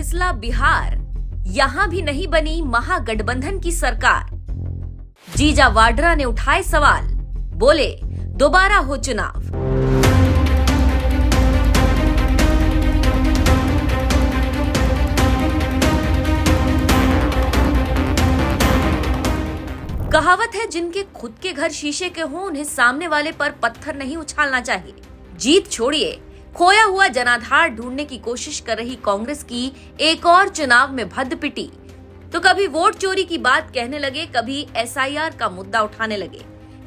फिसला बिहार, यहाँ भी नहीं बनी महागठबंधन की सरकार। जीजा वाड्रा ने उठाए सवाल, बोले दोबारा हो चुनाव। कहावत है, जिनके खुद के घर शीशे के हों उन्हें सामने वाले पर पत्थर नहीं उछालना चाहिए। जीत छोड़िए, खोया हुआ जनाधार ढूंढने की कोशिश कर रही कांग्रेस की एक और चुनाव में भद्द पिटी। तो कभी वोट चोरी की बात कहने लगे, कभी एसआईआर का मुद्दा उठाने लगे,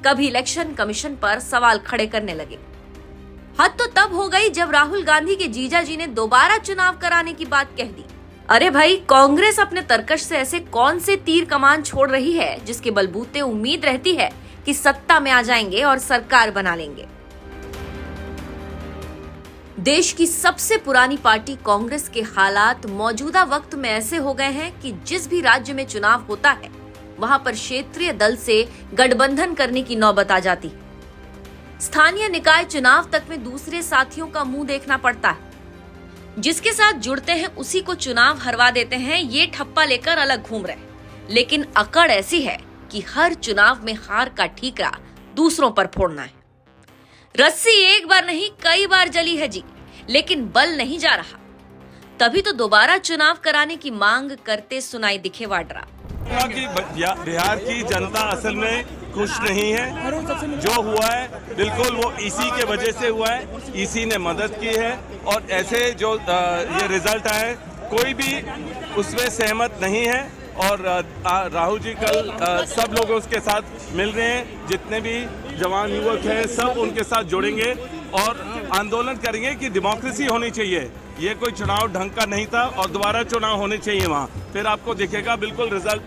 कभी इलेक्शन कमीशन पर सवाल खड़े करने लगे। हद तो तब हो गई जब राहुल गांधी के जीजा जी ने दोबारा चुनाव कराने की बात कह दी। अरे भाई, कांग्रेस अपने तरकश से ऐसे कौन से तीर कमान छोड़ रही है जिसके बलबूते उम्मीद रहती है कि सत्ता में आ जाएंगे और सरकार बना लेंगे। देश की सबसे पुरानी पार्टी कांग्रेस के हालात मौजूदा वक्त में ऐसे हो गए हैं कि जिस भी राज्य में चुनाव होता है वहां पर क्षेत्रीय दल से गठबंधन करने की नौबत आ जाती है। स्थानीय निकाय चुनाव तक में दूसरे साथियों का मुंह देखना पड़ता है। जिसके साथ जुड़ते हैं उसी को चुनाव हरवा देते हैं, ये ठप्पा लेकर अलग घूम रहे। लेकिन अकड़ ऐसी है कि हर चुनाव में हार का ठीकरा दूसरों पर फोड़ना है। रस्सी एक बार नहीं कई बार जली है जी, लेकिन बल नहीं जा रहा। तभी तो दोबारा चुनाव कराने की मांग करते सुनाई दिखे वाड्रा। बिहार की जनता असल में खुश नहीं है। जो हुआ है बिल्कुल वो इसी के वजह से हुआ है, इसी ने मदद की है। और ऐसे जो ये रिजल्ट आए कोई भी उसमें सहमत नहीं है। और राहुल जी कल सब लोग उसके साथ मिल रहे हैं, जितने भी जवान युवक हैं सब उनके साथ जुड़ेंगे और आंदोलन करेंगे कि डेमोक्रेसी होनी चाहिए। ये कोई चुनाव ढंग का नहीं था और दोबारा चुनाव होने चाहिए वहाँ, फिर आपको दिखेगा बिल्कुल रिजल्ट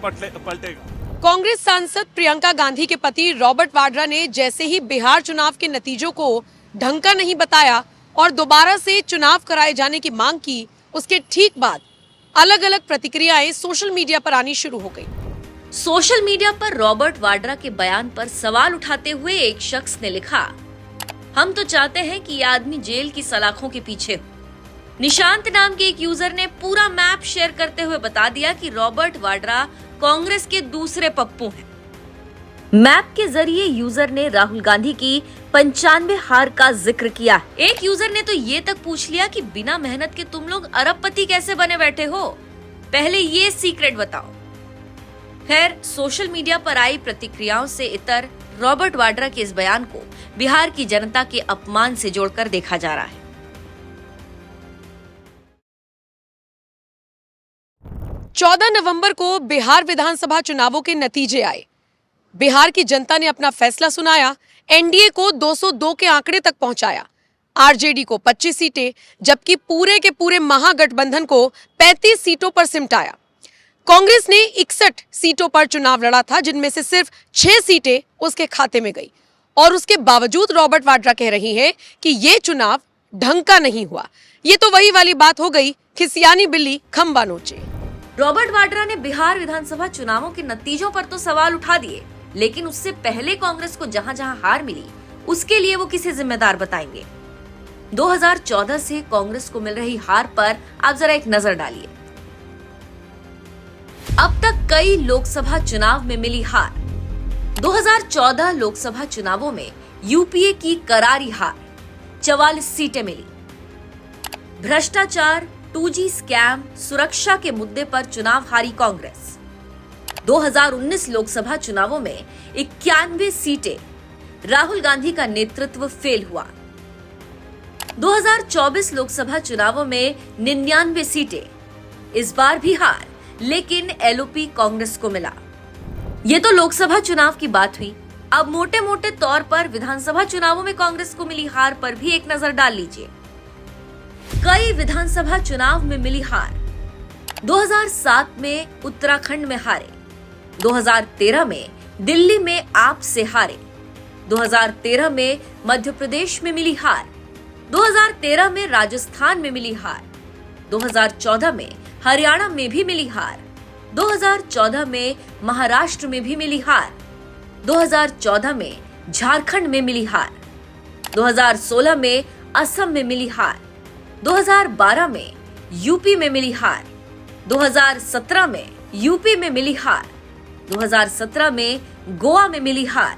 पलटेगा। कांग्रेस सांसद प्रियंका गांधी के पति रॉबर्ट वाड्रा ने जैसे ही बिहार चुनाव के नतीजों को ढंग का नहीं बताया और दोबारा से चुनाव कराए जाने की मांग की, उसके ठीक बाद अलग अलग प्रतिक्रियाएं सोशल मीडिया पर आनी शुरू हो गई। सोशल मीडिया पर रॉबर्ट वाड्रा के बयान पर सवाल उठाते हुए एक शख्स ने लिखा, हम तो चाहते हैं कि ये आदमी जेल की सलाखों के पीछे हो। निशांत नाम के एक यूजर ने पूरा मैप शेयर करते हुए बता दिया कि रॉबर्ट वाड्रा कांग्रेस के दूसरे पप्पू हैं। मैप के जरिए यूजर ने राहुल गांधी की 95 हार का जिक्र किया। एक यूजर ने तो ये तक पूछ लिया कि बिना मेहनत के तुम लोग अरबपति कैसे बने बैठे हो, पहले ये सीक्रेट बताओ। खैर, सोशल मीडिया पर आई प्रतिक्रियाओं से इतर रॉबर्ट वाड्रा के इस बयान को बिहार की जनता के अपमान से जोड़कर देखा जा रहा है। चौदह नवंबर को बिहार विधानसभा चुनावों के नतीजे आए। बिहार की जनता ने अपना फैसला सुनाया। एनडीए को 202 के आंकड़े तक पहुंचाया, आरजेडी को 25 सीटें, जबकि पूरे के पूरे महागठबंधन को 35 सीटों पर सिमटाया। कांग्रेस ने 61 सीटों पर चुनाव लड़ा था, जिनमें से सिर्फ 6 सीटें उसके खाते में गई। और उसके बावजूद रॉबर्ट वाड्रा कह रही हैं कि ये चुनाव ढंग का नहीं हुआ। ये तो वही वाली बात हो गई, खिसियानी बिल्ली खंबा नोचे। रॉबर्ट वाड्रा ने बिहार विधानसभा चुनावों के नतीजों पर तो सवाल उठा दिए, लेकिन उससे पहले कांग्रेस को जहां जहां हार मिली उसके लिए वो किसे जिम्मेदार बताएंगे। 2014 से कांग्रेस को मिल रही हार पर आप जरा एक नजर डालिए। अब तक कई लोकसभा चुनाव में मिली हार। 2014 लोकसभा चुनावों में यूपीए की करारी हार, 44 सीटें मिली। भ्रष्टाचार, 2G स्कैम, सुरक्षा के मुद्दे पर चुनाव हारी कांग्रेस। 2019 लोकसभा चुनावों में 91 सीटें, राहुल गांधी का नेतृत्व फेल हुआ। 2024 लोकसभा चुनावों में 99 सीटें, इस बार भी हार, लेकिन एलओपी कांग्रेस को मिला। ये तो लोकसभा चुनाव की बात हुई। अब मोटे मोटे तौर पर विधानसभा चुनावों में कांग्रेस को मिली हार पर भी एक नजर डाल लीजिए। कई विधानसभा चुनाव में मिली हार। 2007 में उत्तराखंड में हारे, 2013 में दिल्ली में आप से हारे, 2013 में मध्य प्रदेश में मिली हार, 2013 में राजस्थान में मिली हार, 2014 में हरियाणा में भी मिली हार, 2014 में महाराष्ट्र में भी मिली हार, 2014 में झारखंड में मिली हार, 2016 में असम में मिली हार, 2012 में यूपी में मिली हार, 2017 में यूपी में मिली हार, 2017 में गोवा में मिली हार,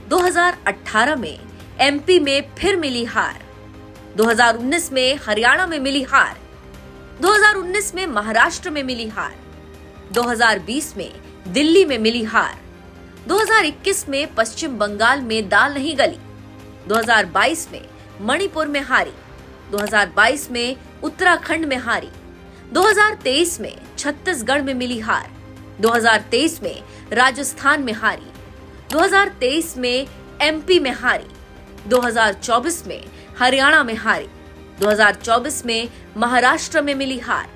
2018 में एमपी में फिर मिली हार, 2019 में हरियाणा में मिली हार, 2019 में महाराष्ट्र में मिली हार, 2020 में दिल्ली में मिली हार, 2021 में पश्चिम बंगाल में दाल नहीं गली, 2022 में मणिपुर में हारी, 2022 में उत्तराखंड में हारी, 2023 में छत्तीसगढ़ में मिली हार, 2023 में राजस्थान में हारी, 2023 में एमपी में हारी, 2024 में हरियाणा में हारी, 2024 में महाराष्ट्र में मिली हार,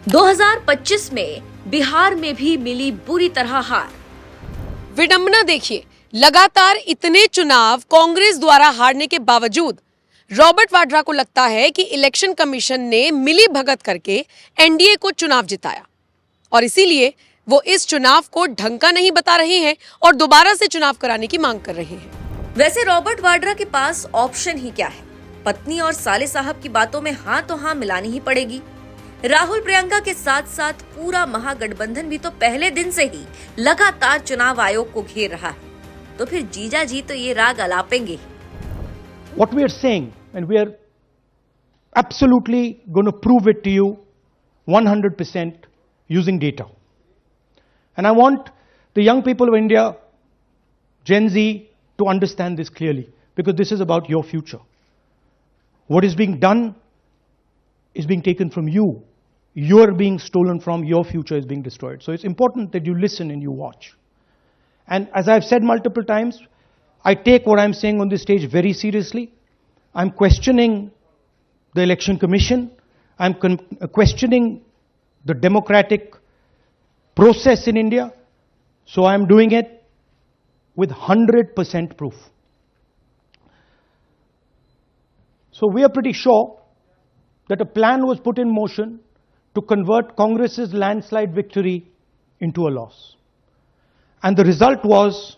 2025 में बिहार में भी मिली बुरी तरह हार। विडंबना देखिए, लगातार इतने चुनाव कांग्रेस द्वारा हारने के बावजूद रॉबर्ट वाड्रा को लगता है कि इलेक्शन कमीशन ने मिली भगत करके एनडीए को चुनाव जिताया और इसीलिए वो इस चुनाव को ढंग का नहीं बता रहे हैं और दोबारा से चुनाव कराने की मांग कर रहे हैं। वैसे रॉबर्ट वाड्रा के पास ऑप्शन ही क्या है? पत्नी और साले साहब की बातों में हाँ तो हाँ मिलानी ही पड़ेगी। राहुल प्रियंका के साथ साथ पूरा महागठबंधन भी तो पहले दिन से ही लगातार चुनाव आयोग को घेर रहा है, तो फिर जीजा जी तो ये राग अलापेंगे। What we are saying, and we are absolutely going to prove it to you 100% using data. And I want the young people of India, Gen Z, to understand this clearly, because this is about your future. What is being done is being taken from you. You're being stolen from, your future is being destroyed. So it's important that you listen and you watch. And as I've said multiple times, I take what I'm saying on this stage very seriously. I'm questioning the Election Commission. I'm questioning the democratic process in India. So I'm doing it with 100% proof. So we are pretty sure that a plan was put in motion to convert Congress's landslide victory into a loss. And the result was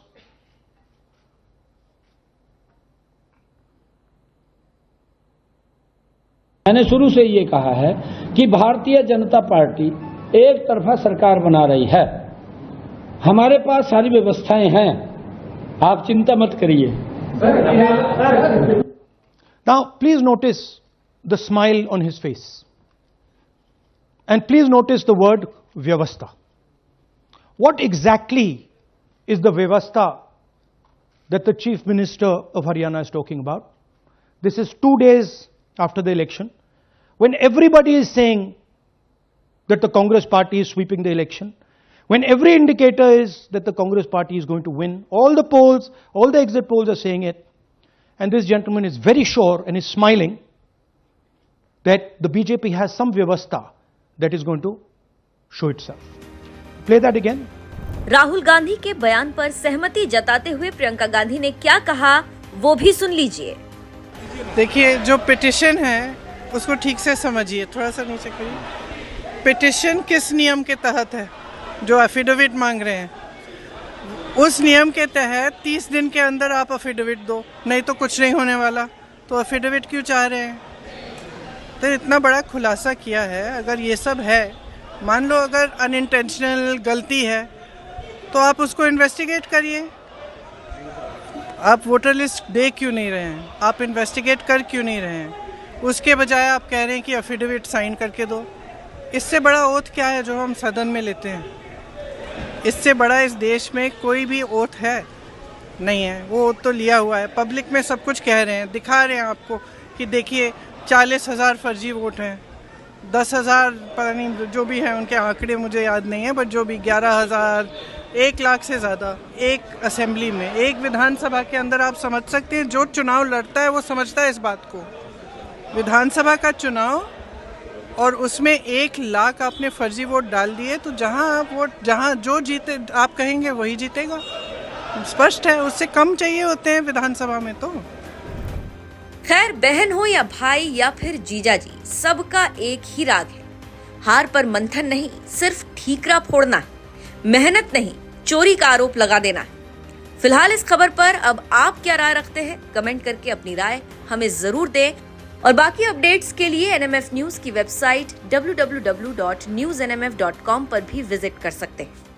मैंने शुरू से ये कहा है कि Bharatiya Janata party एक तरफा सरकार बना रही है। हमारे पास सारी व्यवस्थाएं हैं, आप चिंता मत करिए। Now, please notice the smile on his face. And please notice the word Vyavastha. What exactly is the Vyavastha that the Chief Minister of Haryana is talking about? This is 2 days after the election, when everybody is saying that the Congress party is sweeping the election, when every indicator is that the Congress party is going to win, all the polls, all the exit polls are saying it, and this gentleman is very sure and is smiling that the BJP has some vyavastha that is going to show itself. Play that again. Rahul Gandhi के बयान पर सहमति जताते हुए प्रियंका गांधी ने क्या कहा, वो भी सुन लीजिए। देखिए, जो पिटिशन है उसको ठीक से समझिए, थोड़ा सा नीचे करिए। पिटिशन किस नियम के तहत है? जो एफिडेविट मांग रहे हैं, उस नियम के तहत 30 दिन के अंदर आप एफिडेविट दो, नहीं तो कुछ नहीं होने वाला। तो एफिडेविट क्यों चाह रहे हैं? तो इतना बड़ा खुलासा किया है। अगर ये सब है, मान लो अगर अनइंटेंशनल गलती है, तो आप उसको इन्वेस्टिगेट करिए। आप वोटर लिस्ट दे क्यों नहीं रहे हैं? आप इन्वेस्टिगेट कर क्यों नहीं रहे हैं? उसके बजाय आप कह रहे हैं कि एफिडेविट साइन करके दो। इससे बड़ा ओथ क्या है जो हम सदन में लेते हैं? इससे बड़ा इस देश में कोई भी ओथ है नहीं है। वो ओथ तो लिया हुआ है, पब्लिक में सब कुछ कह रहे हैं, दिखा रहे हैं आपको कि देखिए 40,000 फर्जी वोट हैं, 10,000 पता नहीं जो भी हैं, उनके आंकड़े मुझे याद नहीं है, बट जो भी 11,000, 1 लाख से ज़्यादा एक असेंबली में, एक विधानसभा के अंदर। आप समझ सकते हैं, जो चुनाव लड़ता है वो समझता है इस बात को। विधानसभा का चुनाव और उसमें 1 लाख आपने फर्जी वोट डाल दिए, तो जहां जो जीते आप कहेंगे वही जीतेगा। स्पष्ट है, उससे कम चाहिए होते हैं विधानसभा में। तो खैर, बहन हो या भाई या फिर जीजा जी, सबका एक ही राग है। हार पर मंथन नहीं, सिर्फ ठीकरा फोड़ना है, मेहनत नहीं, चोरी का आरोप लगा देना है। फिलहाल इस खबर पर अब आप क्या राय रखते हैं? कमेंट करके अपनी राय हमें जरूर दें। और बाकी अपडेट्स के लिए NMF न्यूज की वेबसाइट www.newsnmf.com पर भी विजिट कर सकते हैं।